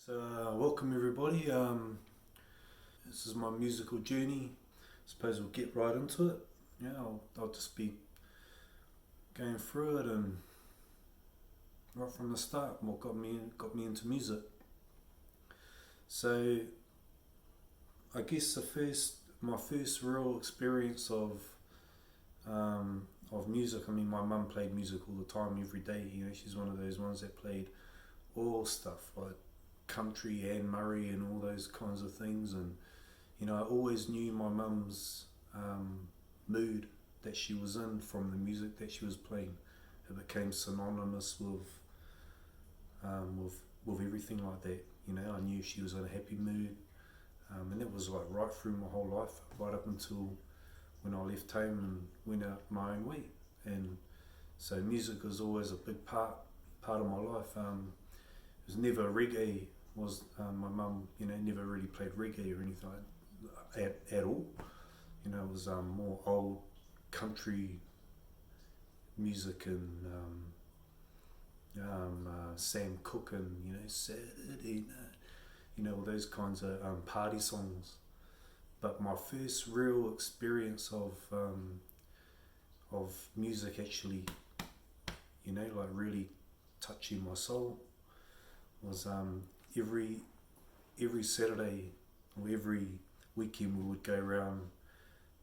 So, welcome everybody. This is my musical journey. I suppose we'll get right into it. Yeah, I'll just be going through it and right from the start, what got me into music. So, I guess my first real experience of music. I mean, my mum played music all the time, every day. You know, she's one of those ones that played all stuff like country, Anne Murray, and all those kinds of things. And you know, I always knew my mum's mood that she was in from the music that she was playing. It became synonymous with everything like that. You know, I knew she was in a happy mood, and that was like right through my whole life, right up until when I left home and went out my own way. And so music was always a big part of my life. It was never reggae. My mum, you know, never really played reggae or anything at all. You know, it was more old country music and Sam Cooke and, you know, Saturday Night, you know, all those kinds of party songs. But my first real experience of music actually, you know, like really touching my soul was every Saturday or every weekend we would go around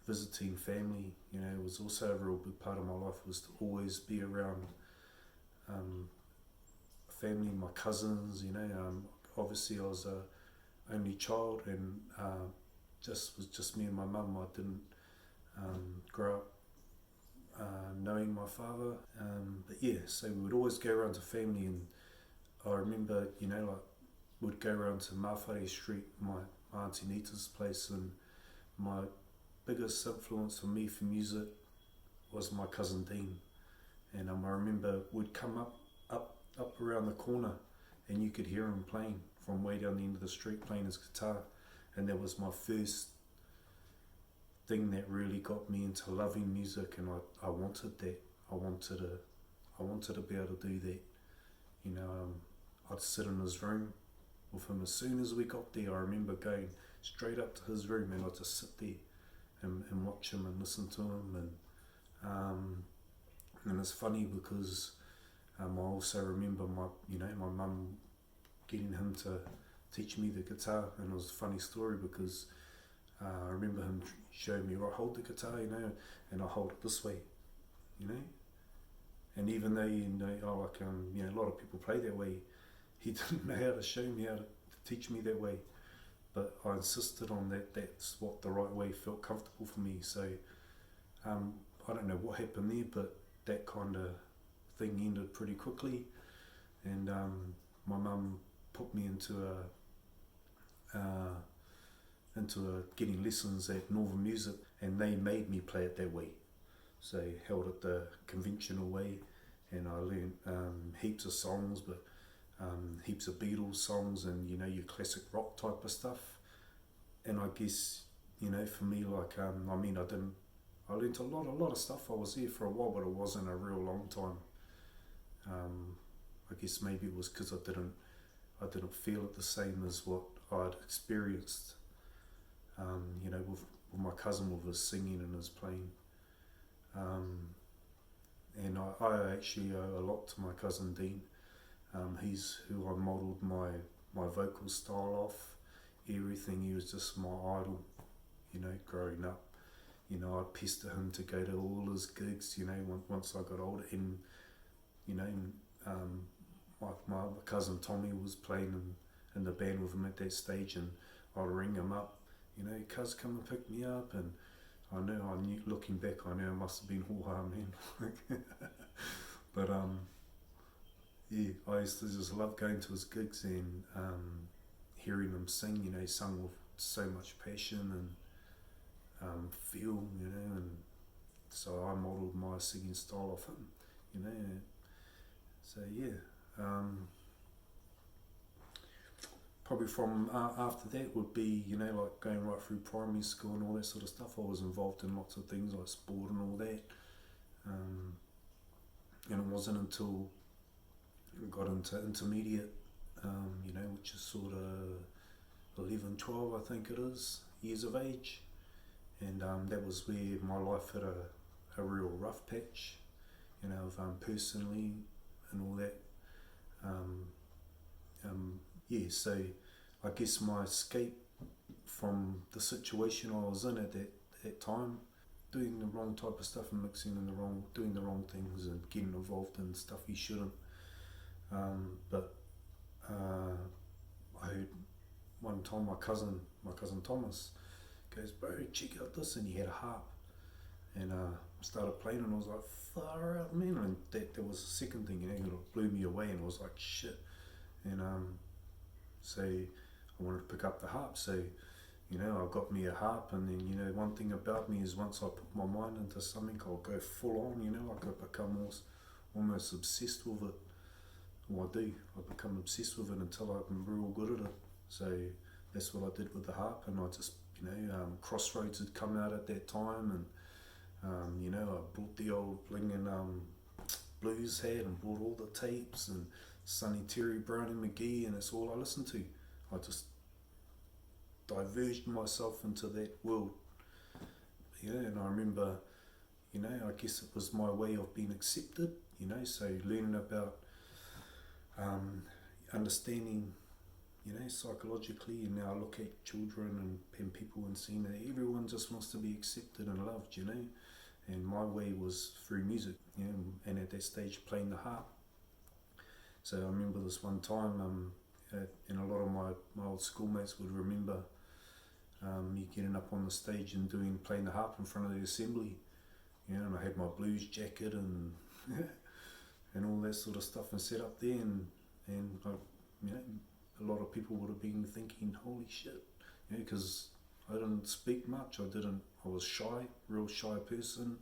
visiting family. You know, it was also a real big part of my life was to always be around family, my cousins. You know, obviously I was a only child and was just me and my mum. I didn't grow up knowing my father, but yeah, so we would always go around to family. And I remember, you know, like would go around to Mawhare Street, my auntie Nita's place, and my biggest influence for me for music was my cousin Dean. And I remember would come up around the corner, and you could hear him playing from way down the end of the street, playing his guitar. And that was my first thing that really got me into loving music, and I wanted that. I wanted to be able to do that. You know, I'd sit in his room with him. As soon as we got there, I remember going straight up to his room, and I'd just sit there and watch him and listen to him. And it's funny because I also remember my mum getting him to teach me the guitar. And it was a funny story because I remember him showing me, right, hold the guitar, you know, and I hold it this way, you know. And even though, you know, you know, a lot of people play that way, he didn't know how to show me how to teach me that way. But I insisted on that. That's what the right way felt comfortable for me. So I don't know what happened there, but that kind of thing ended pretty quickly. And my mum put me into getting lessons at Northern Music, and they made me play it that way. So they held it the conventional way, and I learned heaps of songs, but heaps of Beatles songs, and you know, your classic rock type of stuff. And I guess, you know, for me, like I learned a lot of stuff. I was there for a while, but it wasn't a real long time. I guess maybe it was because I didn't feel it the same as what I'd experienced. You know, with my cousin, with his singing and his playing. And I actually owe a lot to my cousin Dean. He's who I modelled my vocal style off. Everything. He was just my idol, you know, growing up. You know, I'd pester him to go to all his gigs, you know, once I got older. And, you know, my cousin Tommy was playing in the band with him at that stage, and I'd ring him up, you know, cuz come and pick me up. And I knew, looking back, I knew it must have been hoo-ha, man. But yeah, I used to just love going to his gigs and hearing him sing. You know, he sung with so much passion and feel, you know, and so I modelled my singing style off him, you know. So yeah, probably from after that would be, you know, like going right through primary school and all that sort of stuff. I was involved in lots of things like sport and all that, and it wasn't until I got into intermediate which is sort of 11, 12, I think it is, years of age. And that was where my life hit a real rough patch, personally and all that. Um, so I guess my escape from the situation I was in at that time, doing the wrong type of stuff and doing the wrong things and getting involved in stuff you shouldn't. But I heard one time my cousin Thomas goes, "Bro, check out this," and he had a harp, and started playing, and I was like, "Far out, man!" And that was the second thing, it blew me away, and I was like, "Shit!" And so I wanted to pick up the harp, so I got me a harp, and then one thing about me is once I put my mind into something, I'll go full on. I could become almost obsessed with it. Well, I do. I become obsessed with it until I'm real good at it. So that's what I did with the harp, and I just Crossroads had come out at that time, and I bought the old blingin' blues hat and bought all the tapes and Sonny Terry, Brownie McGee, and that's all I listened to. I just diverged myself into that world. And I remember, I guess it was my way of being accepted, so learning about understanding, psychologically, and now I look at children and people and seeing that everyone just wants to be accepted and loved, and my way was through music, and at that stage playing the harp. So I remember this one time, and a lot of my old schoolmates would remember me getting up on the stage and playing the harp in front of the assembly, and I had my blues jacket and and all that sort of stuff and set up there, and I, a lot of people would have been thinking, "Holy shit," because I didn't speak much. I was shy, real shy person,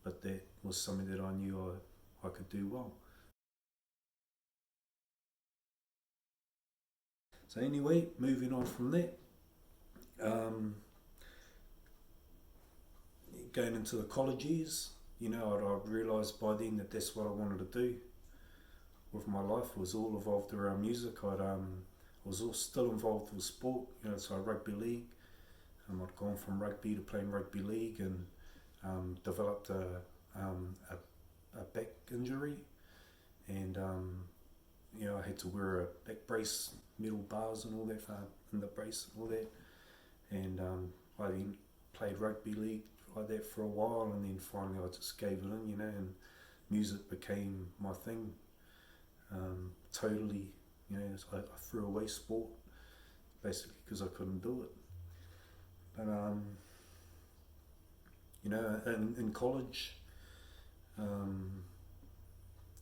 but that was something that I knew I could do well. So anyway, moving on from that, um, going into the college years, I'd realised by then that that's what I wanted to do with my life. It was all evolved around music. I was still involved with sport, so rugby league. I'd gone from rugby to playing rugby league, and developed a back injury, and I had to wear a back brace, metal bars and all that in the brace and all that, and I then played rugby league like that for a while, and then finally I just gave it in, and music became my thing. Totally, I threw away sport basically because I couldn't do it. But in college,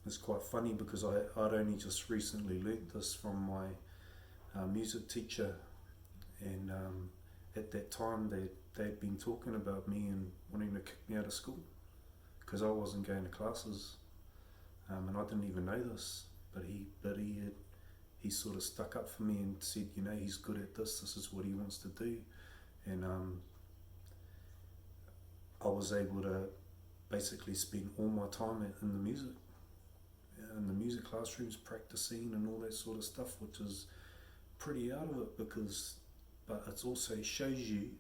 it's quite funny because I'd only just recently learnt this from my music teacher, and at that time they'd been talking about me and wanting to kick me out of school because I wasn't going to classes, and I didn't even know this, but he sort of stuck up for me and said, he's good at this. This is what he wants to do, and I was able to basically spend all my time in the music classrooms, practicing and all that sort of stuff, which is pretty out of it but it also shows you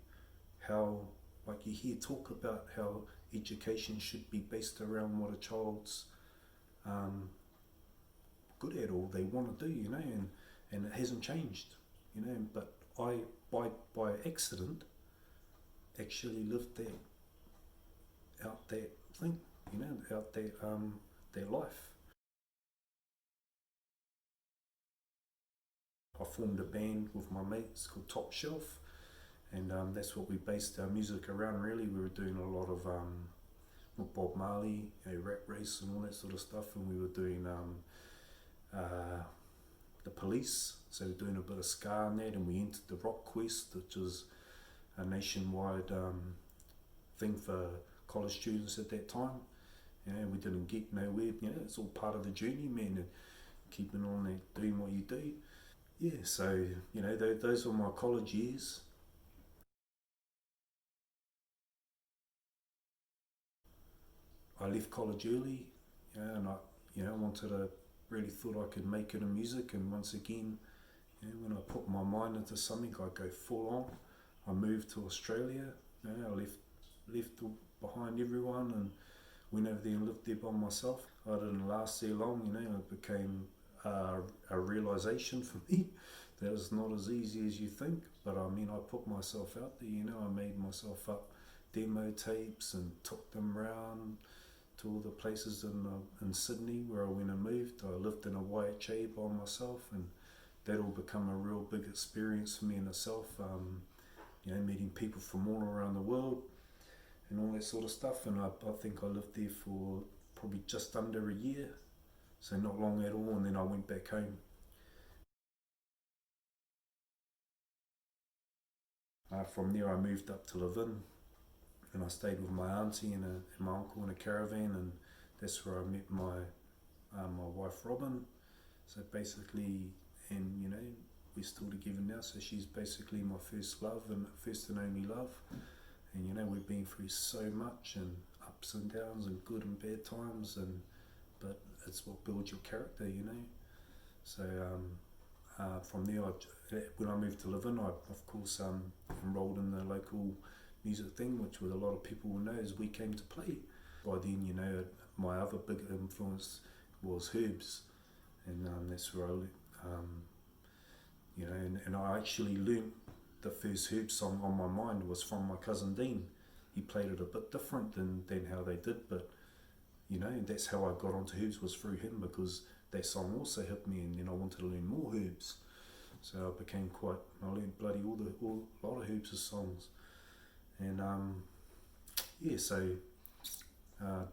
how, like you hear talk about how education should be based around what a child's good at or they want to do, and it hasn't changed, but I, by accident, actually lived out that thing, out their life. I formed a band with my mates called Top Shelf, and that's what we based our music around. Really, we were doing a lot of Bob Marley, Rat Race, and all that sort of stuff, and we were doing the Police, so we were doing a bit of ska and that, and we entered the Rock Quest, which is a nationwide thing for college students at that time. We didn't get nowhere. It's all part of the journey, man, and keeping on there, doing what you do. Yeah, so those were my college years. I left college early, and I wanted to really thought I could make it in music, and once again, when I put my mind into something, I go full on. I moved to Australia. I left behind everyone and went over there and lived there by myself. I didn't last there long. It became a realization for me that it's not as easy as you think. But I put myself out there. I made myself up demo tapes and took them round to all the places in Sydney where I went and moved. I lived in a YHA by myself, and that all become a real big experience for me in itself. Meeting people from all around the world and all that sort of stuff. And I think I lived there for probably just under a year, so not long at all. And then I went back home. From there, I moved up to live in, and I stayed with my auntie and my uncle in a caravan, and that's where I met my wife Robin. So basically, and we're still together now. So she's basically my first love and first and only love. And we've been through so much, and ups and downs, and good and bad times, but it's what builds your character. So from there, when I moved to live in, I of course enrolled in the local music thing, which with a lot of people will know is We Came to Play. By then, my other big influence was Herbs, and that's where and I actually learnt the first Herbs song on my mind was from my cousin Dean. He played it a bit different than how they did, but that's how I got onto Herbs, was through him, because that song also hit me, and then I wanted to learn more Herbs. So I learned bloody a lot of Herbs' songs. And so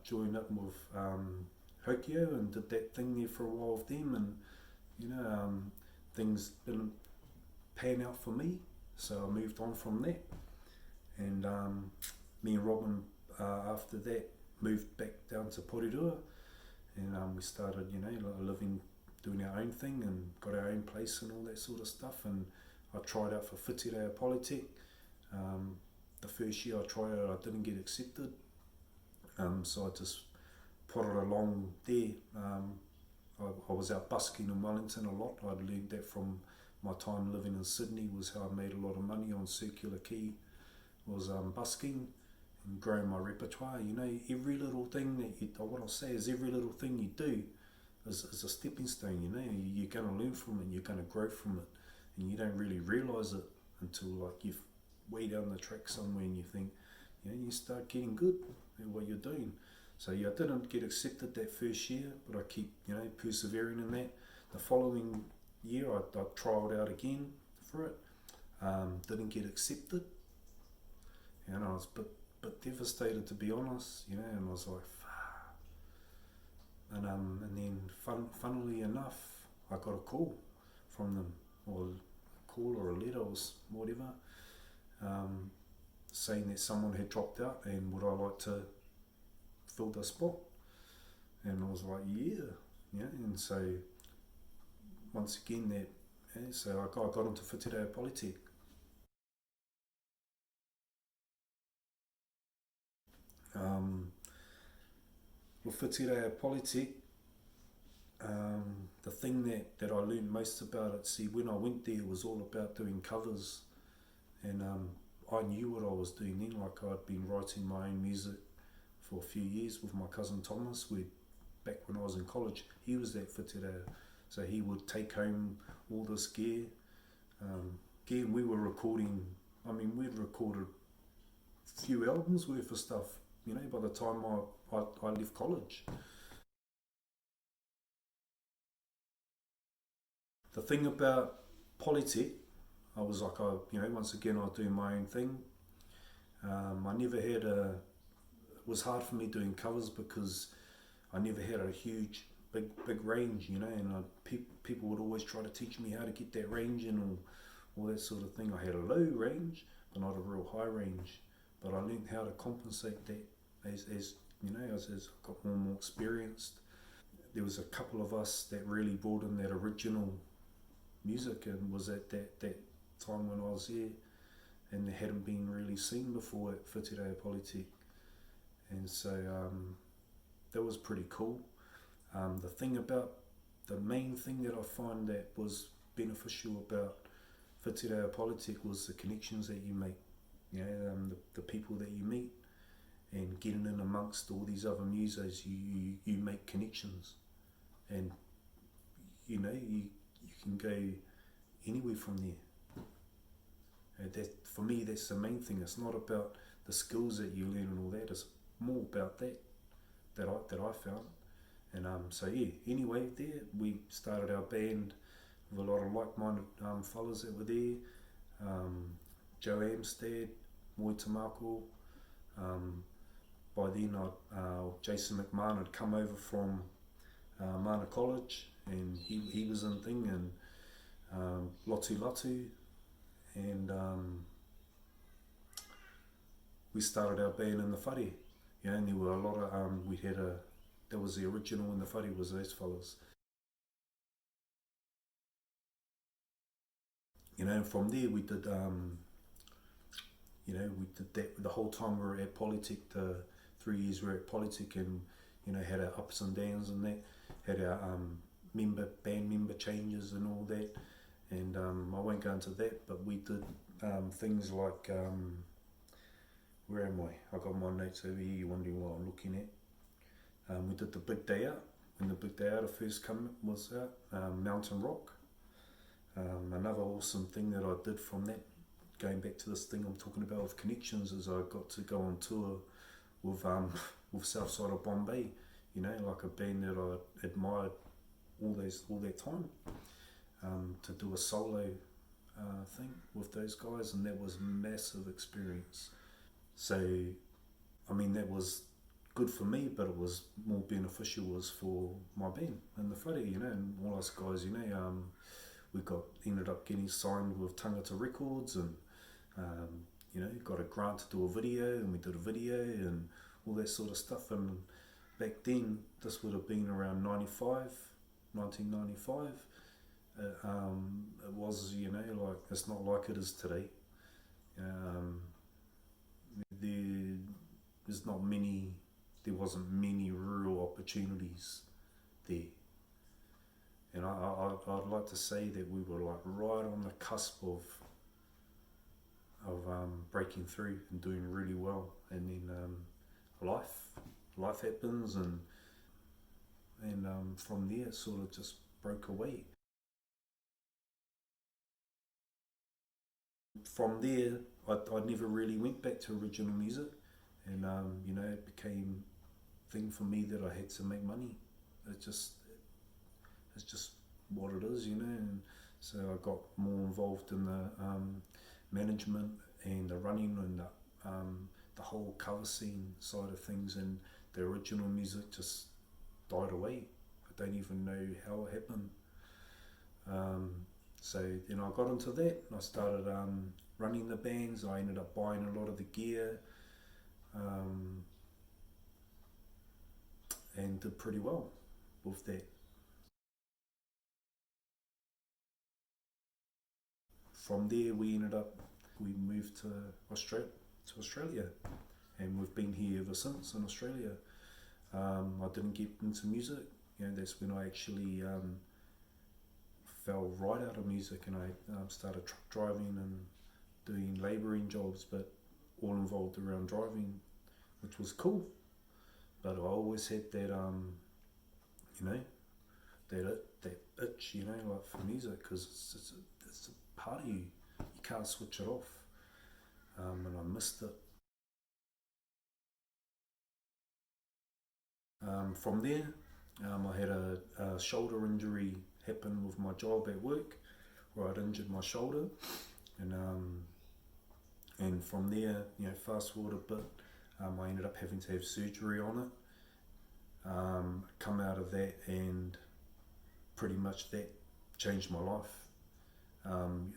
joined up with Hokio and did that thing there for a while with them, and things didn't pan out for me, so I moved on from that. And me and Robin after that moved back down to Porirua, and we started living, doing our own thing, and got our own place and all that sort of stuff. And I tried out for Whitireia Polytech. The first year I tried it, I didn't get accepted, so I just put it along there. I was out busking in Wellington a lot. I'd learned that from my time living in Sydney, was how I made a lot of money on Circular Quay, was busking and growing my repertoire. Every little thing what I'll say is every little thing you do is a stepping stone. You're going to learn from it, you're going to grow from it, and you don't really realise it until you're way down the track somewhere, and you think, you start getting good at what you're doing. So I didn't get accepted that first year, but I keep persevering in that. The following year I trialled out again for it, didn't get accepted, and I was a bit devastated, to be honest, and I was like, fuck. And then funnily enough, I got a call from them, or a call or a letter or whatever, saying that someone had dropped out and would I like to fill the spot. And I was like, yeah. And so once again, so I got into Whitireia Polytech. With Whitireia Polytech, the thing that I learned most about it, see, when I went there, it was all about doing covers, and I knew what I was doing then. I'd been writing my own music for a few years with my cousin Thomas. Back when I was in college, he was at Whitireia, so he would take home all this gear. Again, we were recording. We'd recorded a few albums worth of stuff. By the time I left college. The thing about Polytech, I was like, once again, I was doing my own thing. I never had it was hard for me doing covers because I never had a huge, big range, and people would always try to teach me how to get that range and all that sort of thing. I had a low range, but not a real high range. But I learned how to compensate that as I got more and more experienced. There was a couple of us that really brought in that original music, and was at that time when I was there, and they hadn't been really seen before at Whitireia Polytech. And so that was pretty cool. The thing about the main thing that I find that was beneficial about Whatirea Politic was the connections that you make, the people that you meet, and getting in amongst all these other musos, you make connections, and you can go anywhere from there. That for me, that's the main thing. It's not about the skills that you learn and all that. It's more about that I found. And so yeah. Anyway, there we started our band with a lot of like-minded fellas that were there. Joe Amstead, Moy Tamako. By then, Jason McMahon had come over from Mana College, and he was in thing, and Lotu Latu, and we started our band in the whare. And there were a lot of that was the original in the whare, was those fellas. And from there we did we did that the whole time we were at Polytech. The 3 years we were at Polytech, and had our ups and downs, and that had our band member changes and all that, and I won't go into that, but we did things like where am I got my notes over here, you're wondering what I'm looking at. We did the Big Day Out, when the Big Day Out first was out, Mountain Rock. Another awesome thing that I did from that, going back to this thing I'm talking about with connections, is I got to go on tour with Southside of Bombay, like a band that I admired all that time, to do a solo thing with those guys, and that was a massive experience. So, I mean, that was good for me, but it was more beneficial was for my band and the whare, and all us guys, we ended up getting signed with Tangata Records, and got a grant to do a video, and we did a video and all that sort of stuff. And back then, this would have been around 1995. It was, like, it's not like it is today. There wasn't many rural opportunities there. And I'd like to say that we were like right on the cusp of breaking through and doing really well. And then life happens, and from there it sort of just broke away. From there, I never really went back to original music, and it became a thing for me that I had to make money. It's just what it is, and so I got more involved in the management and the running and the whole cover scene side of things, and the original music just died away. I don't even know how it happened. So then I got into that, and I started running the bands. I ended up buying a lot of the gear, and did pretty well with that. From there we moved to Australia, and we've been here ever since in Australia. I didn't get into music, that's when I actually fell right out of music, and I started truck driving and doing labouring jobs, but all involved around driving, which was cool. But I always had that that itch, like for music, because it's a part of you. You can't switch it off, and I missed it. From there, I had a shoulder injury happen with my job at work, where I'd injured my shoulder, and from there, fast forward a bit, I ended up having to have surgery on it. Come out of that, and pretty much that changed my life.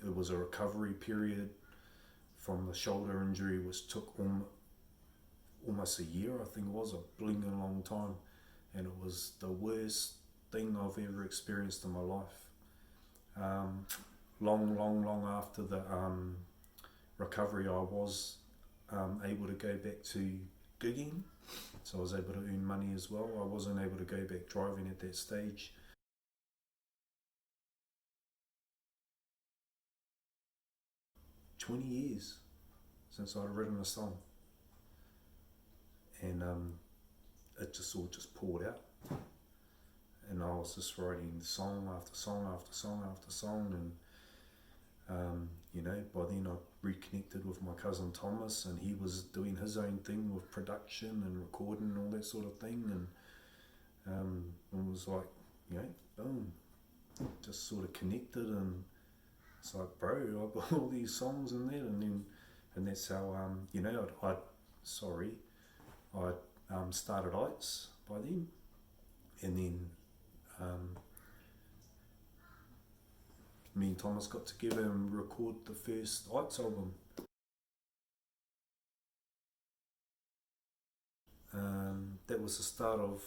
It was a recovery period from the shoulder injury, which took almost a year, I think it was, a blinking long time, and it was the worst thing I've ever experienced in my life. Long after the recovery, I was able to go back to gigging, so I was able to earn money as well. I wasn't able to go back driving at that stage. 20 years since I'd written a song, and it just all just poured out, and I was just writing song after song after song after song, and by then I reconnected with my cousin Thomas, and he was doing his own thing with production and recording and all that sort of thing, and it was like, boom, just sort of connected, and it's like, bro, I've got all these songs in there, and that's how I started ITES by then, and then me and Thomas got together and record the first ITES album. That was the start of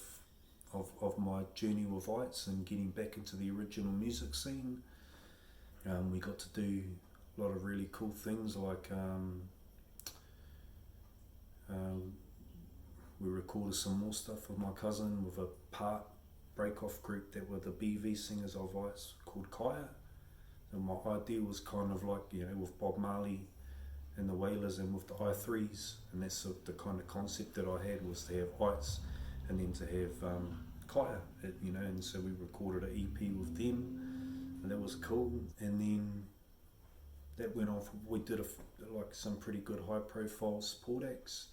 my journey with ITES and getting back into the original music scene. We got to do a lot of really cool things, like we recorded some more stuff with my cousin with a part break-off group that were the BV singers of ITES called Kaya. And my idea was kind of like, with Bob Marley and the Wailers and with the I3s, and that's the kind of concept that I had, was to have ITES and then to have Kaya, and so we recorded an EP with them, and that was cool. And then that went off. We did some pretty good high-profile support acts,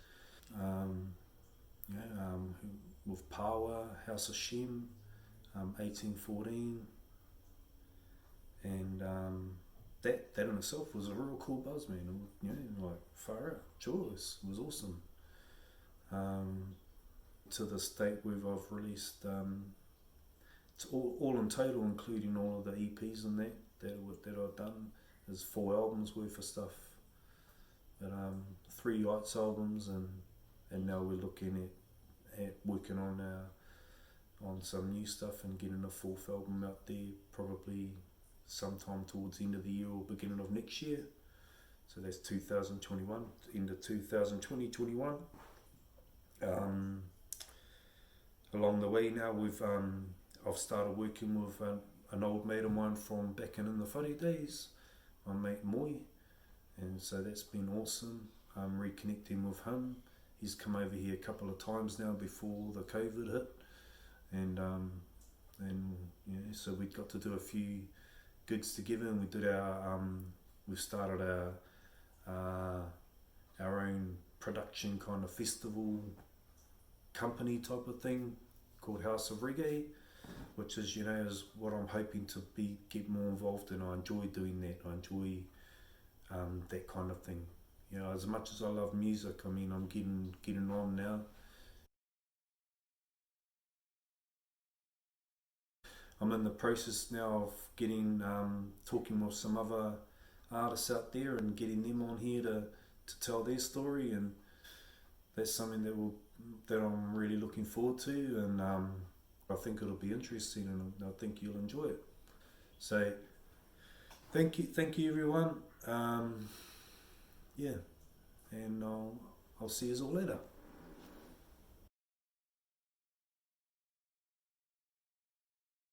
with Power, House of Shem, 1814, and that in itself was a real cool buzz, man. Far out, sure, it was awesome. To this date, I've released it's all in total, including all of the EPs and that I've done, is 4 albums worth of stuff. But 3 ITES albums, and now we're looking at working on some new stuff and getting a 4th album out there, probably sometime towards the end of the year or beginning of next year. So that's 2021, end of 2021. Along the way now, I've started working with an old mate of mine from back in the funny days, my mate Moy, and so that's been awesome. Reconnecting with him. He's come over here a couple of times now before the COVID hit, and so we got to do a few gigs together, and we did we've started our own production kind of festival company type of thing called House of Reggae, which is is what I'm hoping to get more involved in. I enjoy doing that. I enjoy that kind of thing. As much as I love music, I'm getting on now. I'm in the process now of talking with some other artists out there and getting them on here to tell their story, and that's something that I'm really looking forward to, and I think it'll be interesting, and I think you'll enjoy it. So thank you everyone. And I'll see you all later.